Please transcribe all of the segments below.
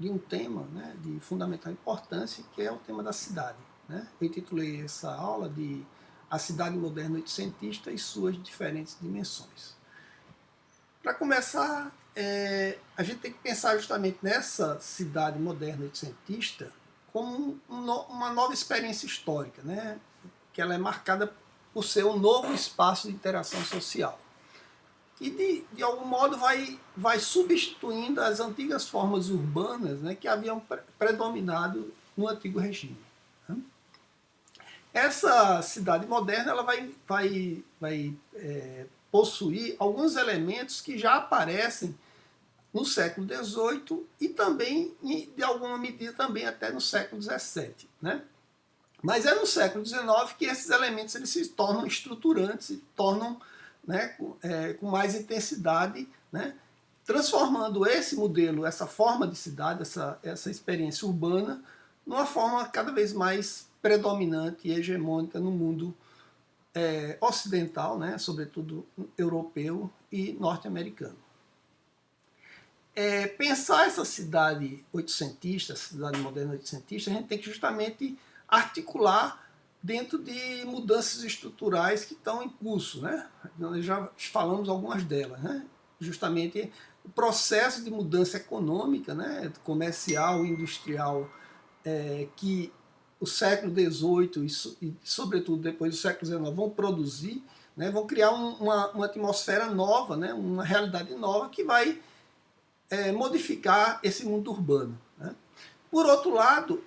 de um tema, né, de fundamental importância, que é o tema da cidade, né? Eu intitulei essa aula de A Cidade Moderna Oitocentista e Suas Diferentes Dimensões. Para começar, a gente tem que pensar justamente nessa cidade moderna oitocentista como uma nova experiência histórica, né? Que ela é marcada por ser um novo espaço de interação social. E, de algum modo, vai substituindo as antigas formas urbanas, né, que haviam predominado no antigo regime. Né? Essa cidade moderna ela vai possuir alguns elementos que já aparecem no século XVIII e também, de alguma medida, também até no século XVII. Né? Mas é no século XIX que esses elementos eles se tornam estruturantes, se tornam, né, com mais intensidade, né, transformando esse modelo, essa forma de cidade, essa experiência urbana, numa forma cada vez mais predominante e hegemônica no mundo ocidental, né, sobretudo europeu e norte-americano. Pensar essa cidade oitocentista, essa cidade moderna oitocentista, a gente tem que justamente articular dentro de mudanças estruturais que estão em curso. Né? Nós já falamos algumas delas. Né? Justamente o processo de mudança econômica, né? Comercial e industrial, que o século XVIII e, sobretudo, depois do século XIX vão produzir, né? Vão criar uma atmosfera nova, né? Uma realidade nova que vai modificar esse mundo urbano. Né? Por outro lado,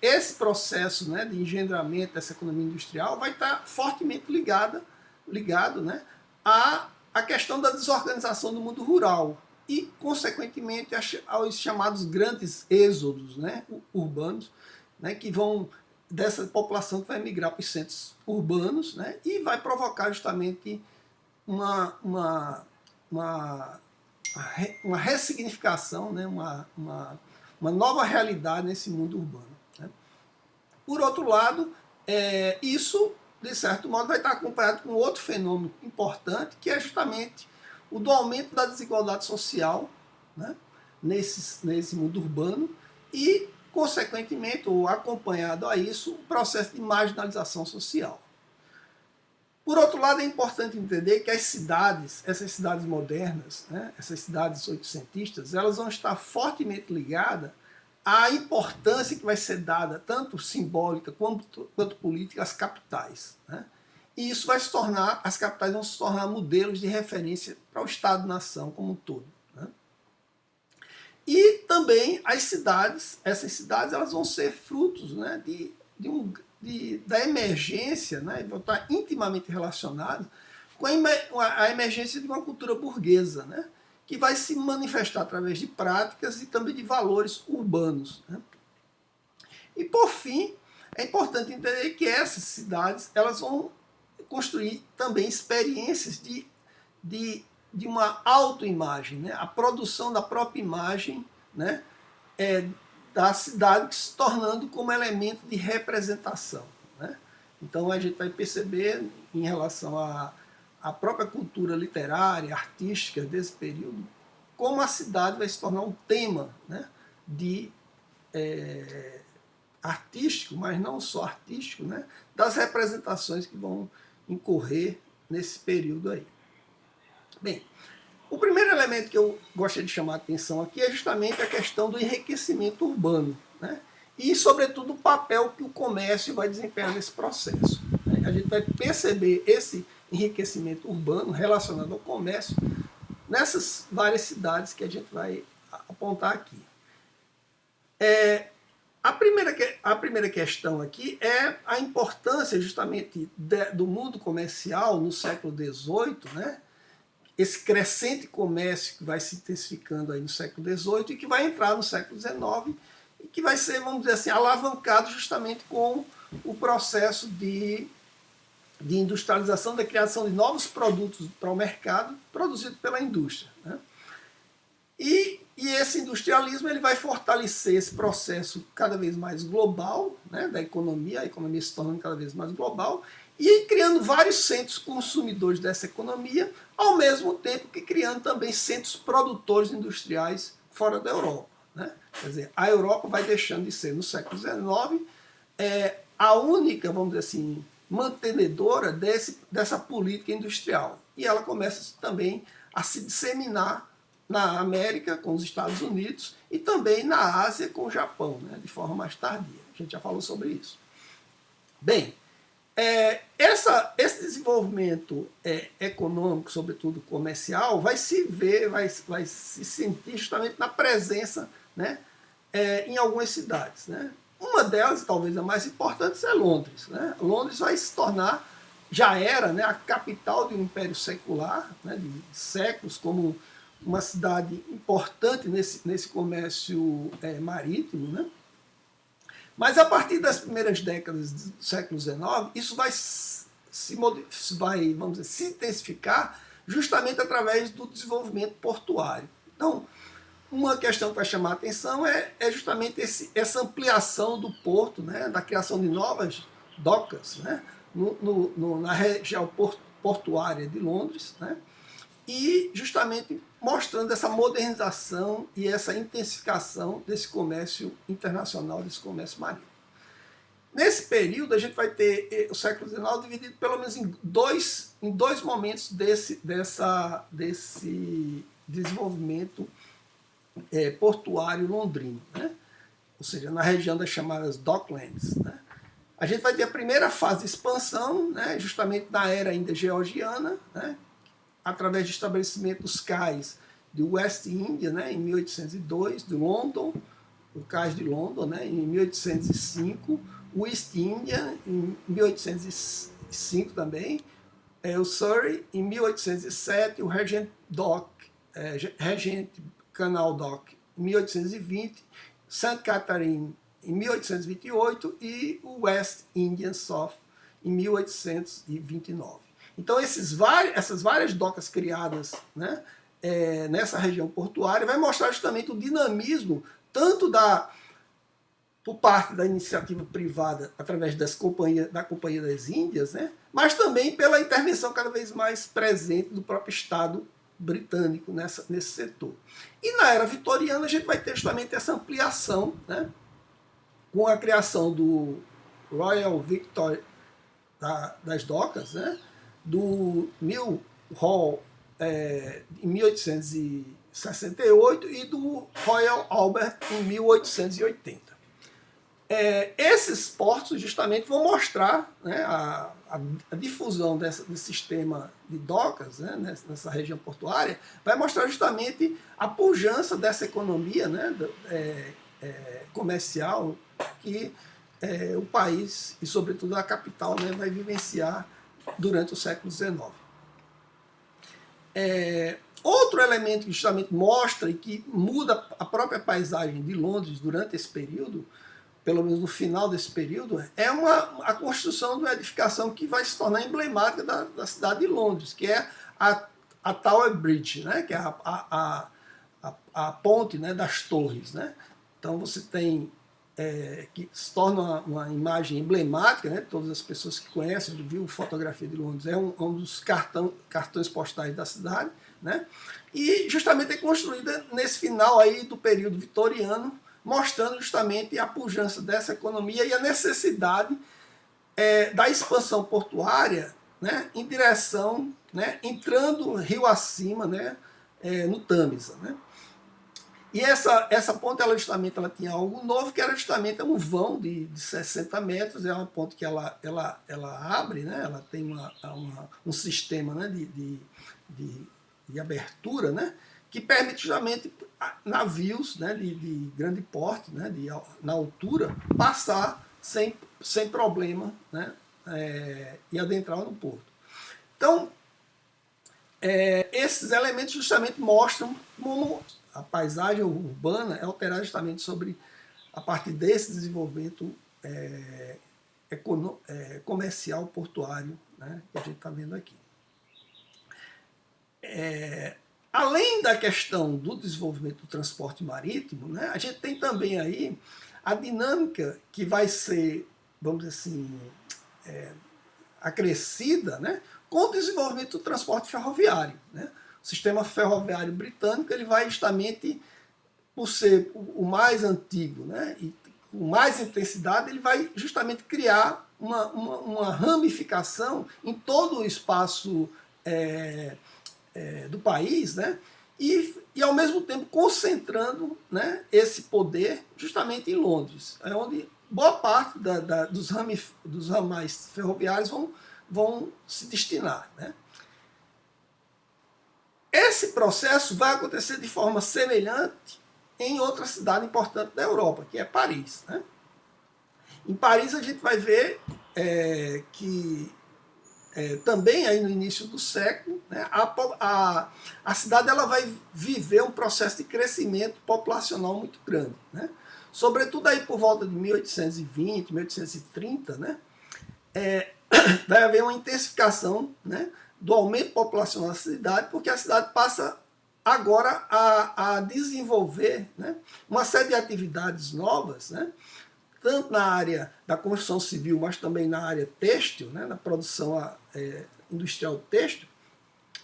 esse processo, né, de engendramento dessa economia industrial vai estar fortemente ligado, né, à questão da desorganização do mundo rural e, consequentemente, aos chamados grandes êxodos, né, urbanos, né, que vão dessa população que vai migrar para os centros urbanos, né, e vai provocar justamente uma ressignificação, né, uma nova realidade nesse mundo urbano. Né? Por outro lado, isso, de certo modo, vai estar acompanhado com outro fenômeno importante, que é justamente o do aumento da desigualdade social, né, nesse mundo urbano e, consequentemente, ou acompanhado a isso, o processo de marginalização social. Por outro lado, é importante entender que essas cidades modernas, né, essas cidades oitocentistas, elas vão estar fortemente ligadas à importância que vai ser dada, tanto simbólica quanto política, às capitais. Né? E isso vai se tornar, as capitais vão se tornar modelos de referência para o Estado-nação como um todo. Né? E também essas cidades elas vão ser frutos, né, da emergência, né, vão estar intimamente relacionados com a emergência de uma cultura burguesa, né, que vai se manifestar através de práticas e também de valores urbanos. Né. E, por fim, é importante entender que essas cidades elas vão construir também experiências de uma autoimagem, né, a produção da própria imagem, né, da cidade se tornando como elemento de representação. Né? Então a gente vai perceber em relação à própria cultura literária, artística desse período, como a cidade vai se tornar um tema, né, artístico, mas não só artístico, né, das representações que vão incorrer nesse período aí. Bem, o primeiro elemento que eu gostaria de chamar a atenção aqui é justamente a questão do enriquecimento urbano, né? E, sobretudo, o papel que o comércio vai desempenhar nesse processo. Né? A gente vai perceber esse enriquecimento urbano relacionado ao comércio nessas várias cidades que a gente vai apontar aqui. A primeira questão aqui é a importância justamente do mundo comercial no século XVIII, né? Esse crescente comércio que vai se intensificando aí no século XVIII e que vai entrar no século XIX e que vai ser, vamos dizer assim, alavancado justamente com o processo de industrialização, da criação de novos produtos para o mercado produzido pela indústria. Né? E esse industrialismo ele vai fortalecer esse processo cada vez mais global, né, da economia, a economia se tornando cada vez mais global, e criando vários centros consumidores dessa economia, ao mesmo tempo que criando também centros produtores industriais fora da Europa. Né? Quer dizer, a Europa vai deixando de ser, no século XIX, a única, vamos dizer assim, mantenedora dessa política industrial. E ela começa também a se disseminar na América, com os Estados Unidos, e também na Ásia, com o Japão, né, de forma mais tardia. A gente já falou sobre isso. Bem, esse desenvolvimento econômico, sobretudo comercial, vai se sentir justamente na presença, né, em algumas cidades. Né? Uma delas, talvez a mais importante, é Londres. Né? Londres vai se tornar, já era, né, a capital de um império secular, né, de séculos, como uma cidade importante nesse comércio marítimo. Né? Mas a partir das primeiras décadas do século XIX, isso vai vamos dizer, se intensificar justamente através do desenvolvimento portuário. Então, uma questão que vai chamar a atenção é justamente essa ampliação do porto, né, da criação de novas docas, né, na região portuária de Londres, né, e justamente mostrando essa modernização e essa intensificação desse comércio internacional, desse comércio marítimo. Nesse período, a gente vai ter o século XIX dividido pelo menos em dois momentos desse desenvolvimento portuário londrino, né? Ou seja, na região das chamadas Docklands. Né? A gente vai ter a primeira fase de expansão, né, justamente na era ainda georgiana, né, através do estabelecimento dos cais de West India, né, em 1802, de London, o cais de London, né, em 1805, o East India, em 1805 também, o Surrey, em 1807, o Regent Canal Dock, em 1820, St. Catherine, em 1828 e o West Indian Soft, em 1829. Então, essas várias docas criadas, né, nessa região portuária vai mostrar justamente o dinamismo tanto por parte da iniciativa privada através da Companhia das Índias, né, mas também pela intervenção cada vez mais presente do próprio Estado britânico nesse setor. E na era vitoriana a gente vai ter justamente essa ampliação, né, com a criação do Royal Victoria das docas, né, do Mill Hall em 1868 e do Royal Albert em 1880. Esses portos justamente vão mostrar, né, a difusão desse sistema de docas, né, nessa região portuária, vai mostrar justamente a pujança dessa economia, né, comercial que o país, e sobretudo a capital, né, vai vivenciar durante o século XIX. Outro elemento que justamente mostra e que muda a própria paisagem de Londres durante esse período, pelo menos no final desse período, é a construção de uma edificação que vai se tornar emblemática da cidade de Londres, que é a Tower Bridge, né, que é a ponte, né, das torres. Né? Então você tem, que se torna uma imagem emblemática, né, todas as pessoas que conhecem, viu fotografia de Londres, é um dos cartões postais da cidade, né? E justamente é construída nesse final aí do período vitoriano, mostrando justamente a pujança dessa economia e a necessidade da expansão portuária, né, em direção, né, entrando rio acima, né, no Tâmisa. Né? E essa ponte, ela tinha algo novo, que era justamente um vão de 60 metros, é uma ponte que ela abre, né, ela tem um sistema, né, de abertura, né, que permite justamente navios, né, de grande porte, né, na altura, passar sem problema, né, e adentrar no porto. Então, esses elementos justamente mostram como a paisagem urbana é alterada justamente a partir desse desenvolvimento comercial portuário, né, que a gente está vendo aqui. Além da questão do desenvolvimento do transporte marítimo, né, a gente tem também aí a dinâmica que vai ser, vamos dizer assim, acrescida, né, com o desenvolvimento do transporte ferroviário. Né? O sistema ferroviário britânico ele vai justamente por ser o mais antigo, né, e com mais intensidade, ele vai justamente criar uma ramificação em todo o espaço do país, né, e ao mesmo tempo concentrando, né, esse poder justamente em Londres, é onde boa parte dos ramais ferroviários vão se destinar, né. Esse processo vai acontecer de forma semelhante em outra cidade importante da Europa, que é Paris, né? Em Paris a gente vai ver que também aí no início do século, né, a cidade ela vai viver um processo de crescimento populacional muito grande, né? Sobretudo aí por volta de 1820, 1830, né, vai haver uma intensificação, né, do aumento populacional da cidade, porque a cidade passa agora a desenvolver, né, uma série de atividades novas, né, tanto na área da construção civil, mas também na área têxtil, né, na produção industrial têxtil,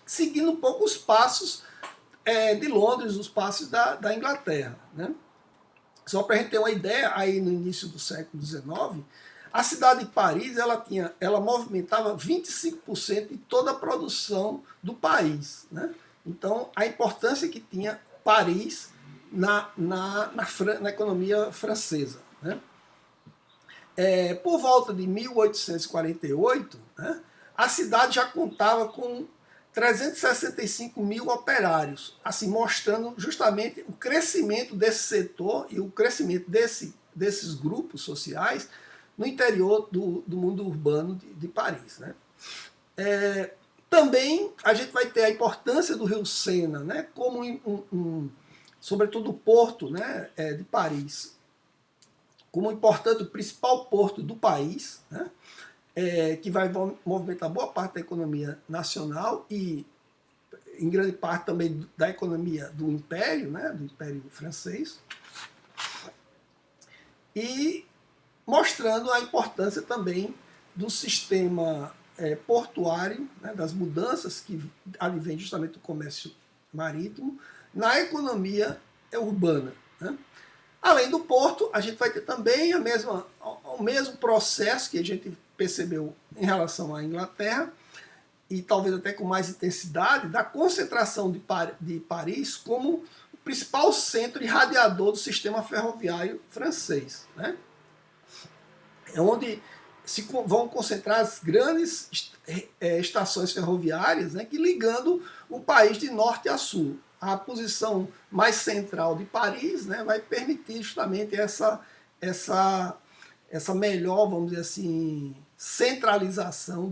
seguindo um pouco os passos de Londres, os passos da Inglaterra, né. Só para a gente ter uma ideia, aí no início do século XIX, a cidade de Paris ela movimentava 25% de toda a produção do país, né? Então, a importância que tinha Paris na economia francesa, né? Por volta de 1848, né, a cidade já contava com 365 mil operários, assim, mostrando justamente o crescimento desse setor e o crescimento desses grupos sociais no interior do mundo urbano de Paris, né? Também a gente vai ter a importância do rio Sena, né, como sobretudo o porto, né, de Paris, como importante, o principal porto do país, né, que vai movimentar boa parte da economia nacional e, em grande parte, também da economia do Império, né, do Império Francês, e mostrando a importância também do sistema portuário, né, das mudanças que advêm justamente do comércio marítimo, na economia urbana, né. Além do porto, a gente vai ter também o mesmo processo que a gente percebeu em relação à Inglaterra, e talvez até com mais intensidade, da concentração de Paris como o principal centro irradiador do sistema ferroviário francês, né? É onde vão concentrar as grandes estações ferroviárias, né, que ligando o país de norte a sul. A posição mais central de Paris, né, vai permitir justamente essa melhor, vamos dizer assim, centralização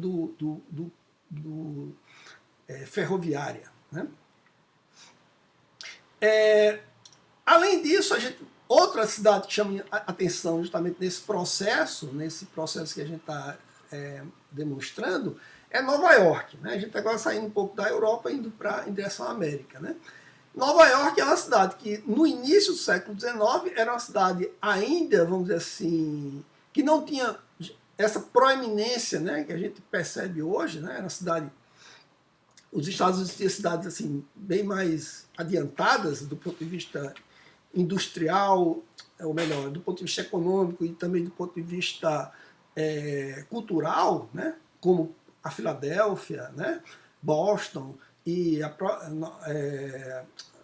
ferroviária, né? Além disso, outra cidade que chama a atenção justamente nesse processo que a gente está demonstrando, é Nova York, né? A gente está agora saindo um pouco da Europa e indo em direção à América, né? Nova York é uma cidade que, no início do século XIX, era uma cidade ainda, vamos dizer assim, que não tinha essa proeminência, né, que a gente percebe hoje, né? Era uma cidade... Os Estados Unidos tinham cidades assim, bem mais adiantadas do ponto de vista industrial, ou melhor, do ponto de vista econômico e também do ponto de vista cultural, né, como a Filadélfia, né, Boston e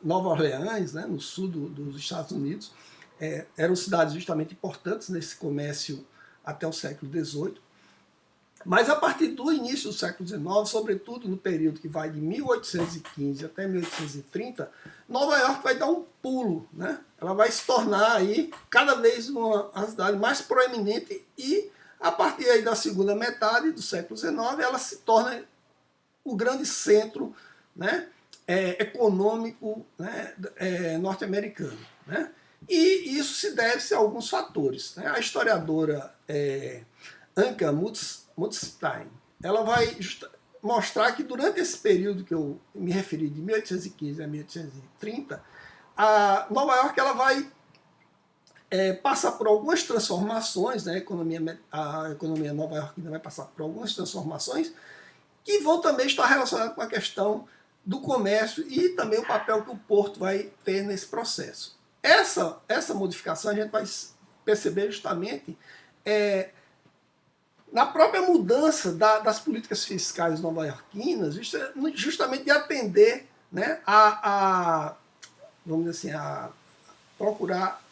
Nova Orleans, né, no sul dos Estados Unidos, eram cidades justamente importantes nesse comércio até o século XVIII. Mas a partir do início do século XIX, sobretudo no período que vai de 1815 até 1830, Nova York vai dar um pulo, né? Ela vai se tornar aí cada vez uma cidade mais proeminente e, a partir aí da segunda metade do século XIX, ela se torna o grande centro, né, econômico, né, norte-americano, né? E isso se deve a alguns fatores, né? A historiadora Anka Mutstein, ela vai mostrar que durante esse período que eu me referi, de 1815 a 1830, a Nova York ela vai passar por algumas transformações, né? A economia nova-iorquina vai passar por algumas transformações que vão também estar relacionadas com a questão do comércio e também o papel que o porto vai ter nesse processo. essa modificação a gente vai perceber justamente na própria mudança das políticas fiscais nova-iorquinas, justamente de atender, né, vamos dizer assim, a procurar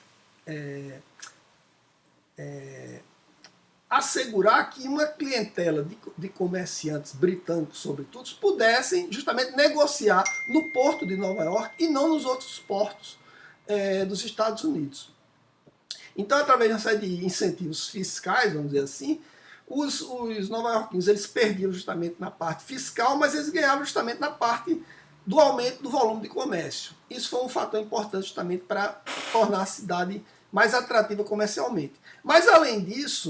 assegurar que uma clientela de comerciantes britânicos, sobretudo, pudessem justamente negociar no porto de Nova York e não nos outros portos dos Estados Unidos. Então, através de uma série de incentivos fiscais, vamos dizer assim, os nova-iorquinos eles perdiam justamente na parte fiscal, mas eles ganhavam justamente na parte do aumento do volume de comércio. Isso foi um fator importante justamente para tornar a cidade mais atrativa comercialmente. Mas, além disso,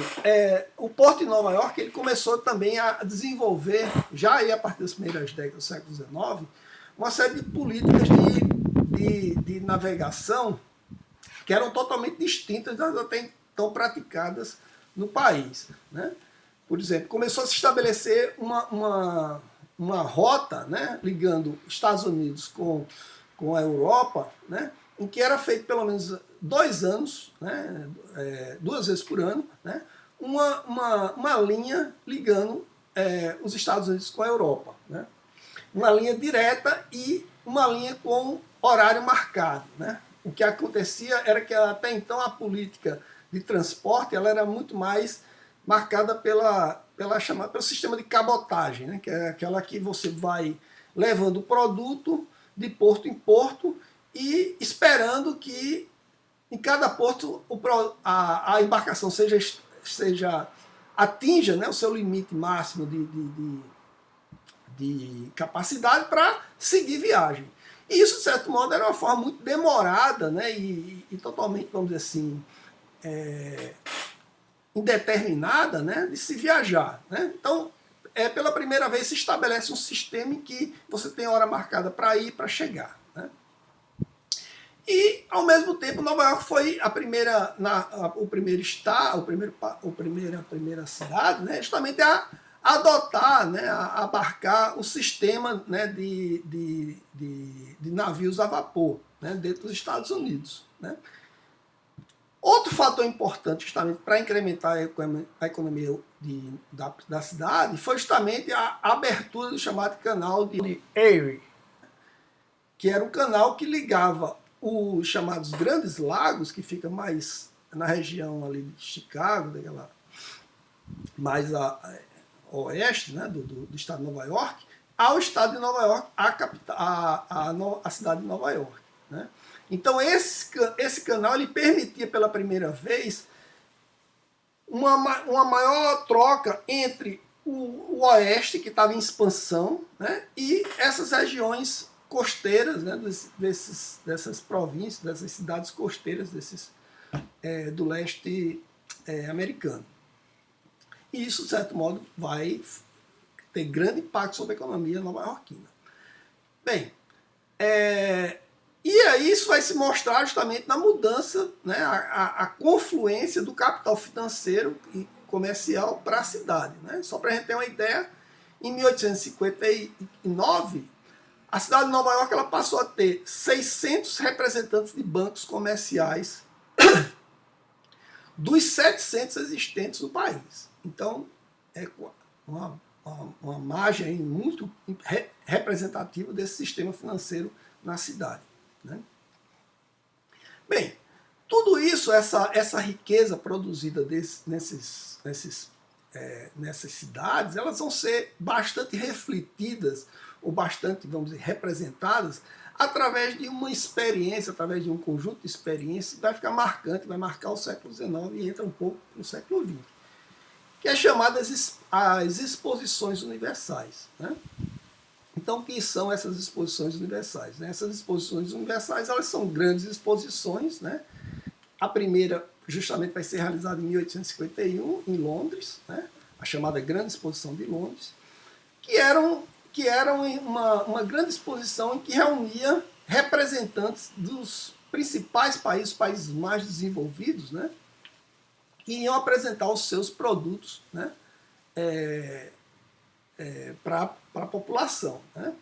o Porto de Nova York ele começou também a desenvolver, já aí a partir das primeiras décadas do século XIX, uma série de políticas de navegação que eram totalmente distintas das até então praticadas no país, né? Por exemplo, começou a se estabelecer uma rota, né, ligando Estados Unidos com a Europa, né, em que era feito pelo menos 2 anos, né, 2 vezes por ano, né, uma linha ligando os Estados Unidos com a Europa, né? Uma linha direta e uma linha com horário marcado, né? O que acontecia era que até então a política de transporte ela era muito mais marcada pelo sistema de cabotagem, né? Que é aquela que você vai levando o produto de porto em porto e esperando que em cada porto a embarcação atinja, né, o seu limite máximo de capacidade para seguir viagem. E isso, de certo modo, era uma forma muito demorada, né, e totalmente, vamos dizer assim, indeterminada, né, de se viajar, né? Então, pela primeira vez se estabelece um sistema em que você tem hora marcada para ir e para chegar, né? E, ao mesmo tempo, Nova York foi a primeira cidade, né, justamente a adotar, né, a abarcar o sistema, né, de navios a vapor, né, dentro dos Estados Unidos, né. Outro fator importante justamente para incrementar a economia da cidade foi justamente a abertura do chamado canal de Erie, que era um canal que ligava os chamados Grandes Lagos, que fica mais na região ali de Chicago, daquela mais a oeste, né, do estado de Nova York, ao estado de Nova York, a cidade de Nova York, né? Então esse canal ele permitia pela primeira vez uma maior troca entre o oeste, que estava em expansão, né, e essas regiões costeiras, né, dessas províncias, dessas cidades costeiras do leste americano. E isso, de certo modo, vai ter grande impacto sobre a economia nova-iorquina. Bem, e aí isso vai se mostrar justamente na mudança, né, a confluência do capital financeiro e comercial para a cidade, né? Só para a gente ter uma ideia, em 1859, a cidade de Nova York ela passou a ter 600 representantes de bancos comerciais dos 700 existentes no país. Então, é uma margem muito representativa desse sistema financeiro na cidade, né? Bem, tudo isso, essa riqueza produzida nessas cidades, elas vão ser bastante refletidas ou bastante, vamos dizer, representadas através de uma experiência, através de um conjunto de experiências que vai ficar marcante, vai marcar o século XIX e entra um pouco no século XX, que é chamada as exposições universais, né? Então, o que são essas exposições universais, né? Essas exposições universais elas são grandes exposições, né? A primeira justamente vai ser realizada em 1851 em Londres, né? A chamada Grande Exposição de Londres, que era uma grande exposição em que reunia representantes dos principais países, os países mais desenvolvidos, né? Que iam apresentar os seus produtos, né? Para a população, né?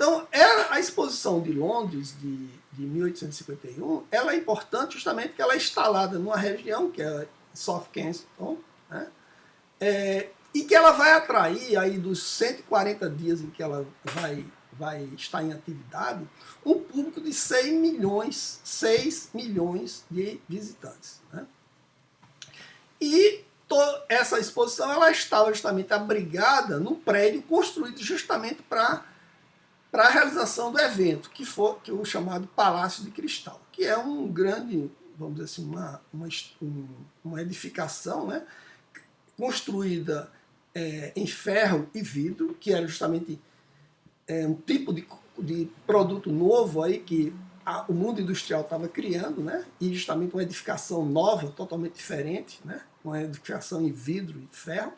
Então, a exposição de Londres de 1851, ela é importante justamente porque ela é instalada numa região, que é South Kensington, né? E que ela vai atrair, aí dos 140 dias em que ela vai estar em atividade, um público de 6 milhões de visitantes, né? E essa exposição ela estava justamente abrigada num prédio construído justamente para a realização do evento, que é o chamado Palácio de Cristal, que é um grande, vamos dizer assim, uma edificação, né, construída em ferro e vidro, que era justamente um tipo de produto novo aí que o mundo industrial estava criando, né? E justamente uma edificação nova, totalmente diferente, né? Uma edificação em vidro e ferro,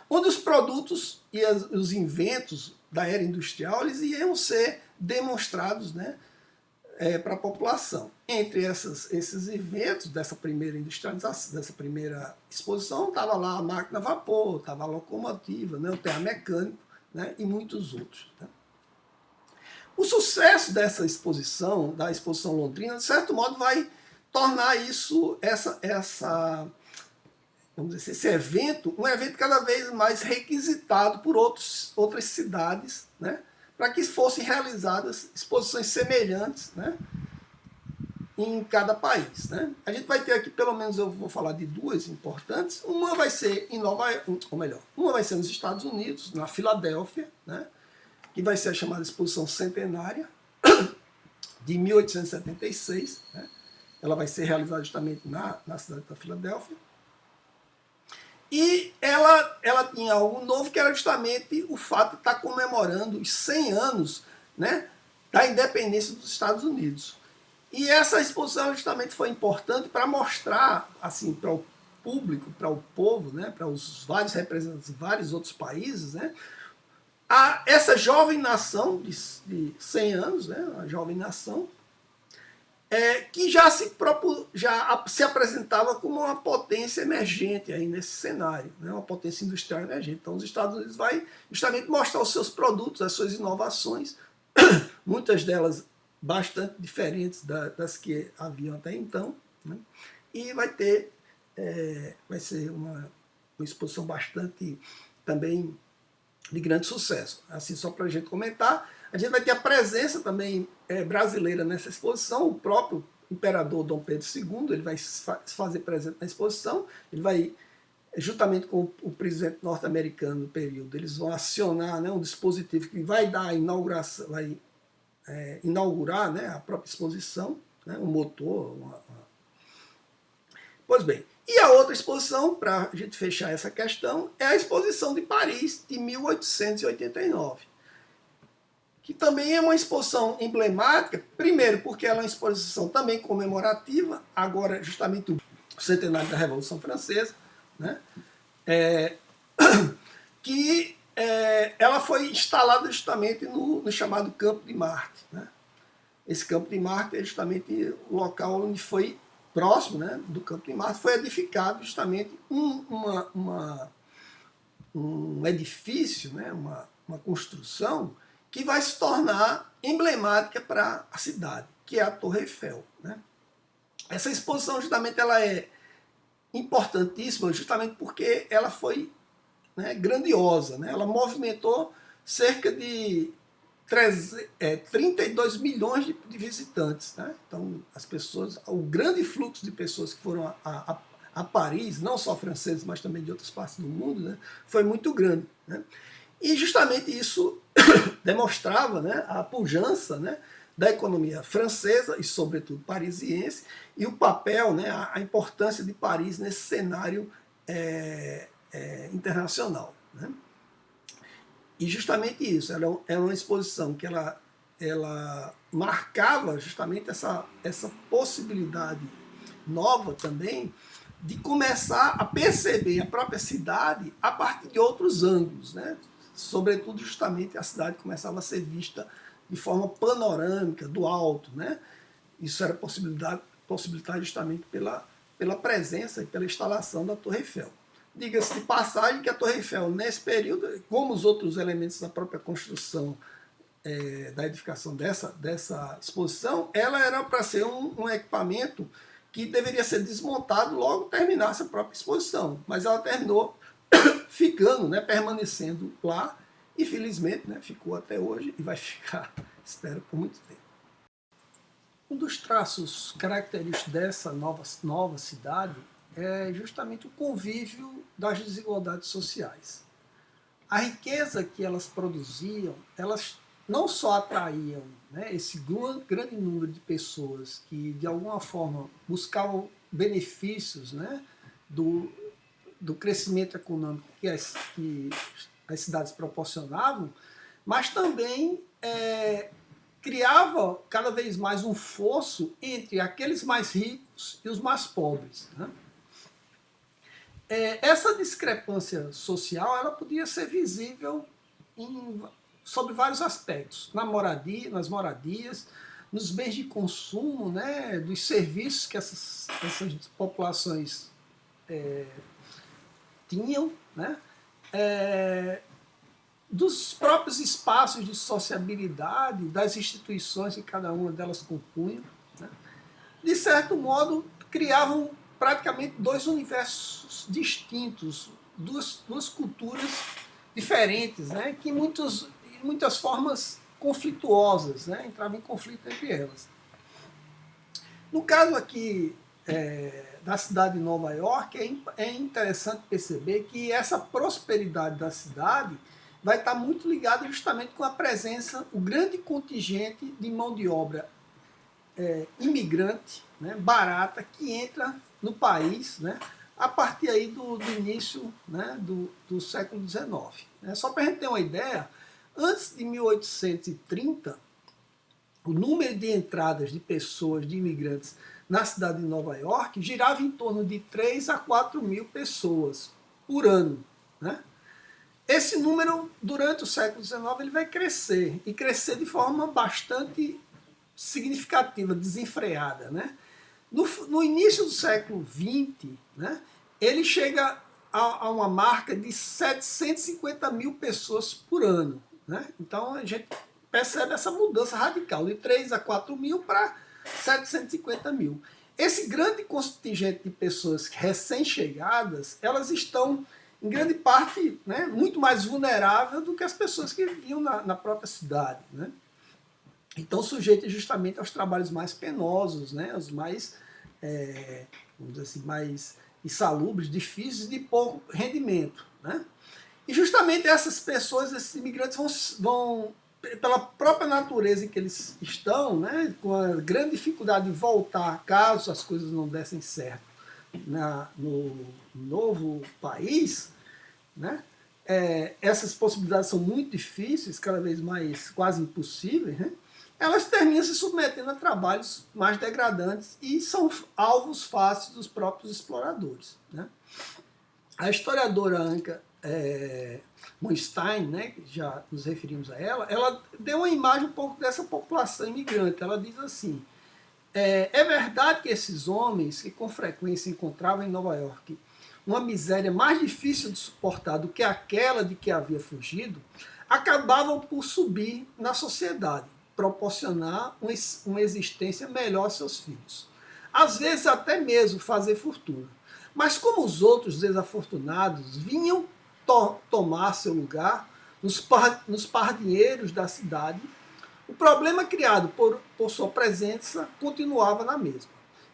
onde os produtos e os inventos da era industrial eles iam ser demonstrados, né, para a população. Entre esses eventos dessa primeira industrialização, dessa primeira exposição, estava lá a máquina a vapor, estava a locomotiva, né, o terra mecânico, né, e muitos outros, né. O sucesso dessa exposição, da exposição londrina, de certo modo vai tornar isso, vamos dizer, esse evento, um evento cada vez mais requisitado por outras cidades, né, para que fossem realizadas exposições semelhantes, né, em cada país, né. A gente vai ter aqui, pelo menos eu vou falar de duas importantes. Uma vai ser em uma vai ser nos Estados Unidos, na Filadélfia, né, que vai ser a chamada Exposição Centenária, de 1876. Né? Ela vai ser realizada justamente na cidade da Filadélfia. E ela tinha algo novo, que era justamente o fato de estar comemorando os 100 anos, né, da independência dos Estados Unidos. E essa exposição justamente foi importante para mostrar assim, para o público, para o povo, né, para os vários representantes de vários outros países, né, essa jovem nação de 100 anos, né, uma jovem nação, que já se apresentava como uma potência emergente aí nesse cenário, né, uma potência industrial emergente. Então, os Estados Unidos vai justamente mostrar os seus produtos, as suas inovações, muitas delas bastante diferentes das que haviam até então, né, e vai ser uma exposição bastante também de grande sucesso. Assim, só para a gente comentar, a gente vai ter a presença também brasileira nessa exposição. O próprio imperador Dom Pedro II ele vai se fazer presente na exposição. Ele vai, juntamente com o presidente norte-americano no período, eles vão acionar, né, um dispositivo que vai dar a inauguração, vai inaugurar, né, a própria exposição, né, um motor. Pois bem, e a outra exposição, para a gente fechar essa questão, é a exposição de Paris, de 1889, que também é uma exposição emblemática, primeiro porque ela é uma exposição também comemorativa, agora justamente o centenário da Revolução Francesa, né, que ela foi instalada justamente no chamado Campo de Marte. Né. Esse Campo de Marte é justamente o local onde foi próximo, né, do Campo de Marte, foi edificado justamente um edifício, né, uma construção que vai se tornar emblemática para a cidade, que é a Torre Eiffel. Né. Essa exposição justamente ela é importantíssima justamente porque ela foi, né, grandiosa. Né, ela movimentou cerca de 32 milhões de visitantes. Né? Então, as pessoas, o grande fluxo de pessoas que foram a Paris, não só franceses, mas também de outras partes do mundo, né, foi muito grande. Né? E justamente isso demonstrava, né, a pujança, né, da economia francesa e, sobretudo, parisiense, e o papel, né, a importância de Paris nesse cenário internacional. Né? E justamente isso, era uma exposição que ela marcava justamente essa possibilidade nova também de começar a perceber a própria cidade a partir de outros ângulos. Né? Sobretudo, justamente, a cidade começava a ser vista de forma panorâmica, do alto. Né? Isso era possibilitado justamente pela presença e pela instalação da Torre Eiffel. Diga-se de passagem que a Torre Eiffel, nesse período, como os outros elementos da própria construção da edificação dessa exposição, ela era para ser um equipamento que deveria ser desmontado logo terminasse a própria exposição. Mas ela terminou ficando, né, permanecendo lá, e felizmente, né, ficou até hoje e vai ficar, espero, por muito tempo. Um dos traços característicos dessa nova cidade é justamente o convívio das desigualdades sociais. A riqueza que elas produziam, elas não só atraíam, né, esse grande número de pessoas que, de alguma forma, buscavam benefícios, né, do crescimento econômico que as cidades proporcionavam, mas também criava cada vez mais um fosso entre aqueles mais ricos e os mais pobres, né? Essa discrepância social ela podia ser visível sobre vários aspectos, nas moradias, nos bens de consumo, né, dos serviços que essas populações tinham, né, dos próprios espaços de sociabilidade, das instituições que cada uma delas compunham, né. De certo modo, criavam praticamente dois universos distintos, duas culturas diferentes, né, que em muitas formas conflituosas, né, entravam em conflito entre elas. No caso aqui da cidade de Nova York, é interessante perceber que essa prosperidade da cidade vai estar muito ligada justamente com a presença, o grande contingente de mão de obra imigrante, né, barata, que entra no país, né, a partir aí do início, né, do século XIX. Só para a gente ter uma ideia, antes de 1830, o número de entradas de pessoas, de imigrantes, na cidade de Nova York girava em torno de 3 a 4 mil pessoas por ano, né? Esse número, durante o século XIX, ele vai crescer, e crescer de forma bastante significativa, desenfreada, né? No início do século XX, né, ele chega a uma marca de 750 mil pessoas por ano, né? Então a gente percebe essa mudança radical, de 3 a 4 mil para 750 mil. Esse grande contingente de pessoas recém-chegadas, elas estão, em grande parte, né, muito mais vulneráveis do que as pessoas que viviam na própria cidade, né? Então, sujeitas justamente aos trabalhos mais penosos, né, os mais, vamos dizer assim, mais insalubres, difíceis, de pouco rendimento, né? E justamente essas pessoas, esses imigrantes, vão pela própria natureza em que eles estão, né, com a grande dificuldade de voltar caso as coisas não dessem certo no novo país, né, essas possibilidades são muito difíceis, cada vez mais quase impossíveis, né, elas terminam se submetendo a trabalhos mais degradantes e são alvos fáceis dos próprios exploradores, né. A historiadora Anka Mostein, né, que já nos referimos a ela deu uma imagem um pouco dessa população imigrante. Ela diz assim: é verdade que esses homens, que com frequência encontravam em Nova York uma miséria mais difícil de suportar do que aquela de que havia fugido, acabavam por subir na sociedade, proporcionar uma existência melhor a seus filhos. Às vezes até mesmo fazer fortuna. Mas como os outros desafortunados vinham tomar seu lugar nos pardinheiros da cidade, o problema criado por sua presença continuava na mesma.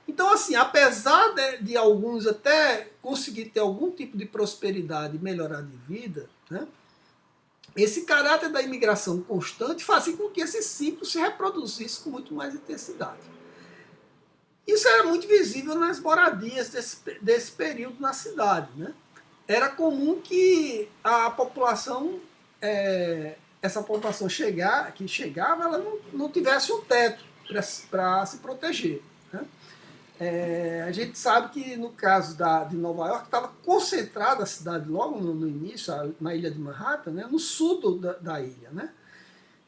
Então, assim, apesar de alguns até conseguir ter algum tipo de prosperidade e melhorar de vida, né, esse caráter da imigração constante fazia com que esse ciclo se reproduzisse com muito mais intensidade. Isso era muito visível nas moradias desse período na cidade, né? Era comum que a população, essa população que chegava, ela não tivesse um teto para se proteger, né? A gente sabe que no caso de Nova York estava concentrada a cidade logo no início, na ilha de Manhattan, né? No sul da ilha, né?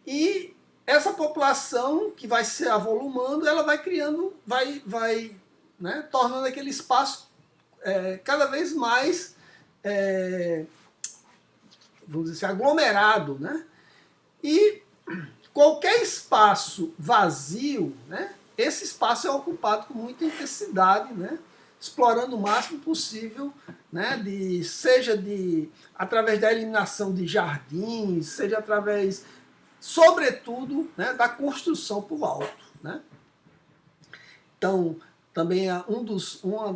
E essa população que vai se avolumando, ela vai criando, né, tornando aquele espaço cada vez mais, vamos dizer assim, aglomerado, né? E qualquer espaço vazio, né, esse espaço é ocupado com muita intensidade, né, explorando o máximo possível, né, seja através da eliminação de jardins, seja através, sobretudo, né, da construção por alto. Né? Então, também uma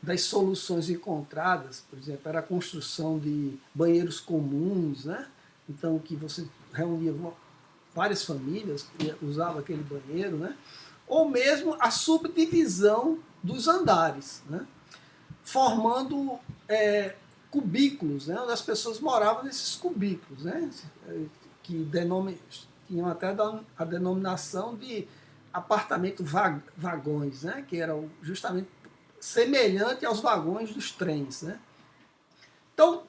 das soluções encontradas, por exemplo, era a construção de banheiros comuns, né? Então, que você reunia várias famílias, usava aquele banheiro, né? Ou mesmo a subdivisão dos andares, né? Formando cubículos, né? Onde as pessoas moravam nesses cubículos, né? Que tinham até a denominação de apartamento vagões, né? Que era justamente semelhante aos vagões dos trens. Né? Então,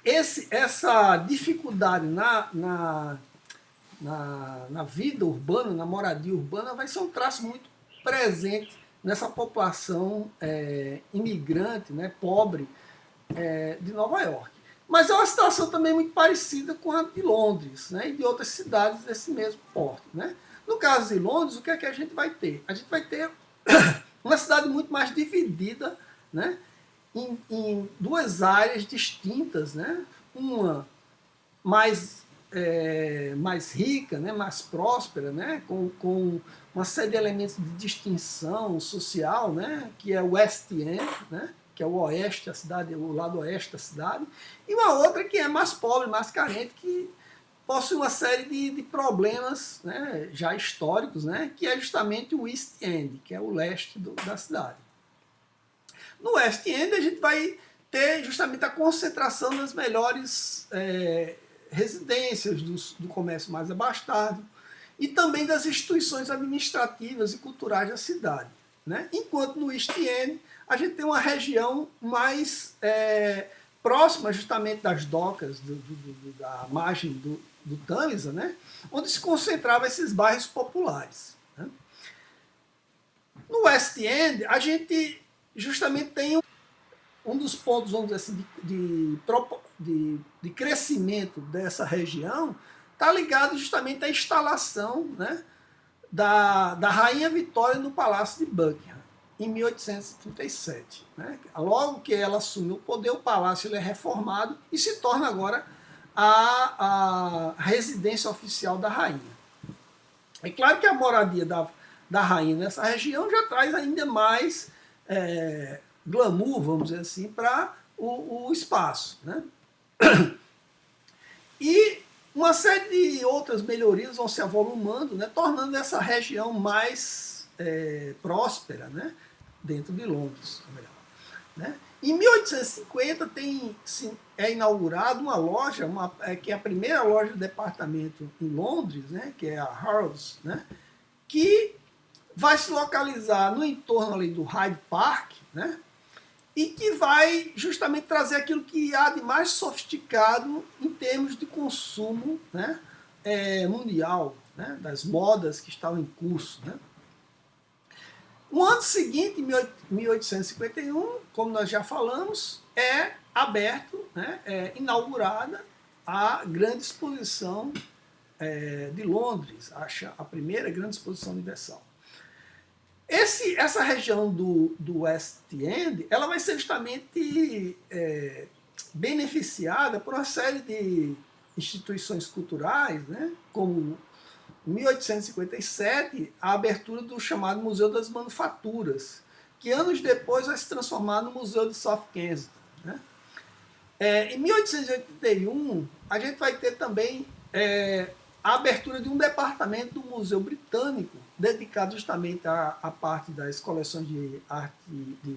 essa dificuldade na vida urbana, na moradia urbana, vai ser um traço muito presente nessa população imigrante, né, pobre, de Nova York. Mas é uma situação também muito parecida com a de Londres, né, e de outras cidades desse mesmo porte. Né? No caso de Londres, o que é que a gente vai ter? A gente vai ter uma cidade muito mais dividida, né, em duas áreas distintas, né? Uma mais rica, né? Mais próspera, né? Com uma série de elementos de distinção social, né? Que é o West End, né? Que é o oeste da cidade, o lado oeste da cidade, e uma outra que é mais pobre, mais carente, que possui uma série de problemas, né? Já históricos, né? Que é justamente o East End, que é o leste da cidade. No West End, a gente vai ter justamente a concentração das melhores residências do comércio mais abastado e também das instituições administrativas e culturais da cidade. Né? Enquanto no East End, a gente tem uma região mais próxima justamente das docas, da margem do Tâmisa, né? Onde se concentravam esses bairros populares. Né? No West End, a gente justamente tem um dos pontos, vamos dizer assim, de crescimento dessa região, está ligado justamente à instalação, né, da Rainha Vitória no Palácio de Buckingham, em 1837. Né? Logo que ela assumiu o poder, o palácio ele é reformado e se torna agora a residência oficial da rainha. É claro que a moradia da rainha nessa região já traz ainda mais glamour, vamos dizer assim, para o espaço. Né? E uma série de outras melhorias vão se avolumando, né, tornando essa região mais próspera, né, dentro de Londres. Né? Em 1850 é inaugurada uma loja, que é a primeira loja de departamento em Londres, né, que é a Harrods, né, que vai se localizar no entorno ali do Hyde Park, né, e que vai justamente trazer aquilo que há de mais sofisticado em termos de consumo, né, mundial, né, das modas que estavam em curso. Né. No ano seguinte, em 1851, como nós já falamos, é aberto, né, inaugurada a grande exposição de Londres, a primeira grande exposição universal. Essa região do West End, ela vai ser justamente beneficiada por uma série de instituições culturais, né, como em 1857 a abertura do chamado Museu das Manufaturas, que anos depois vai se transformar no Museu de South Kensington. Né? Em 1881 a gente vai ter também a abertura de um departamento do Museu Britânico, dedicado justamente à parte das coleções de arte de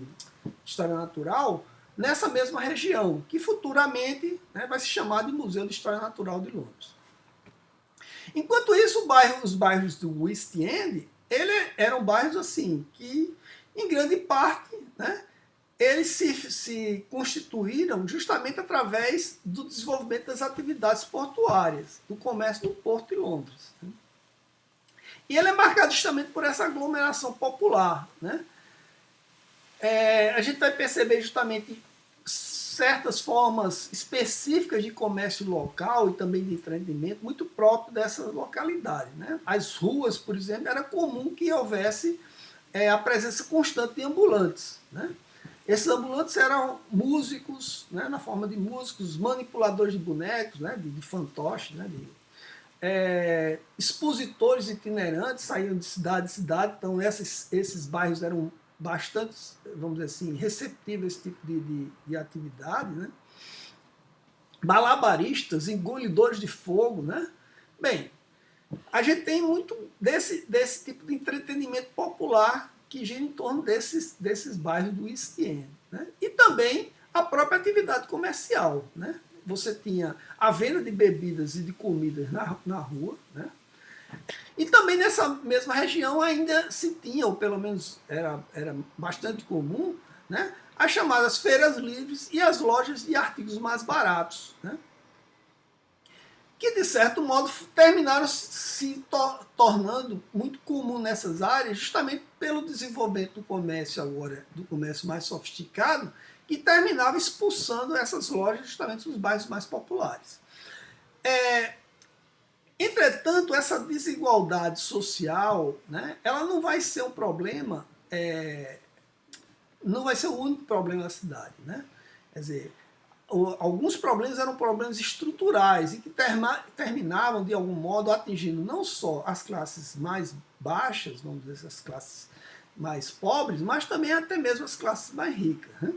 história natural, nessa mesma região, que futuramente, né, vai se chamar de Museu de História Natural de Londres. Enquanto isso, os bairros do West End eram bairros assim, que em grande parte, né, eles se constituíram justamente através do desenvolvimento das atividades portuárias, do comércio do Porto de Londres. Né? E ele é marcado justamente por essa aglomeração popular. Né? A gente vai perceber justamente certas formas específicas de comércio local e também de empreendimento muito próprio dessa localidade, né? As ruas, por exemplo, era comum que houvesse a presença constante de ambulantes, né? Esses ambulantes eram músicos, né, na forma de músicos, manipuladores de bonecos, né, de fantoche, né, expositores itinerantes, saíam de cidade em cidade, então esses bairros eram bastante, vamos dizer assim, receptivos a esse tipo de atividade, né? Malabaristas, engolidores de fogo, né? Bem, a gente tem muito desse tipo de entretenimento popular que gira em torno desses bairros do East End, né? E também a própria atividade comercial, né? Você tinha a venda de bebidas e de comidas na rua, né? E também nessa mesma região ainda se tinha, ou pelo menos era bastante comum, né, as chamadas feiras livres e as lojas de artigos mais baratos, né, que de certo modo terminaram se tornando muito comum nessas áreas, justamente pelo desenvolvimento do comércio agora, do comércio mais sofisticado, que terminava expulsando essas lojas justamente dos bairros mais populares. Entretanto, essa desigualdade social, né, ela não vai ser um problema, não vai ser o único problema da cidade. Né? Quer dizer, alguns problemas eram problemas estruturais e que terminavam, de algum modo, atingindo não só as classes mais baixas, vamos dizer, as classes mais pobres, mas também até mesmo as classes mais ricas. Né?